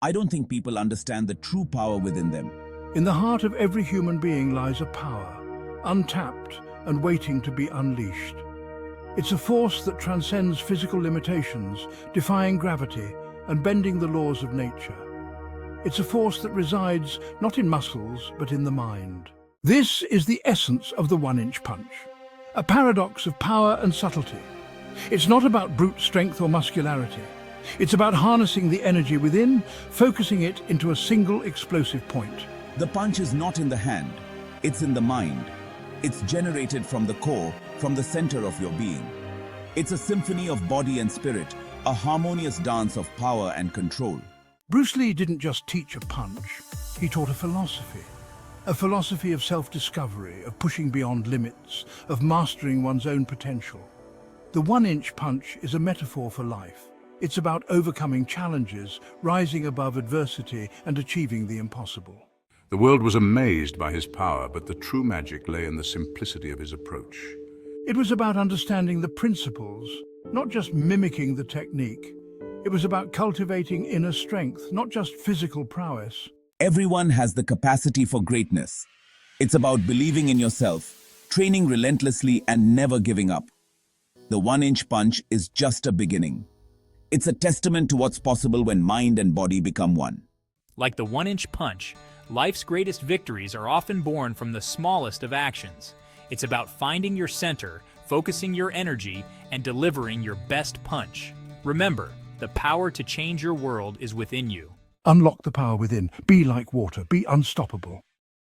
I don't think people understand the true power within them. In the heart of every human being lies a power, untapped and waiting to be unleashed. It's a force that transcends physical limitations, defying gravity and bending the laws of nature. It's a force that resides not in muscles, but in the mind. This is the essence of the one-inch punch, a paradox of power and subtlety. It's not about brute strength or muscularity. It's about harnessing the energy within, focusing it into a single explosive point. The punch is not in the hand, it's in the mind. It's generated from the core, from the center of your being. It's a symphony of body and spirit, a harmonious dance of power and control. Bruce Lee didn't just teach a punch, he taught a philosophy of self-discovery, of pushing beyond limits, of mastering one's own potential. The one-inch punch is a metaphor for life. It's about overcoming challenges, rising above adversity, and achieving the impossible. The world was amazed by his power, but the true magic lay in the simplicity of his approach. It was about understanding the principles, not just mimicking the technique. It was about cultivating inner strength, not just physical prowess. Everyone has the capacity for greatness. It's about believing in yourself, training relentlessly and never giving up. The one-inch punch is just a beginning. It's a testament to what's possible when mind and body become one. Like the one-inch punch, life's greatest victories are often born from the smallest of actions. It's about finding your center, focusing your energy, and delivering your best punch. Remember, the power to change your world is within you. Unlock the power within. Be like water. Be unstoppable.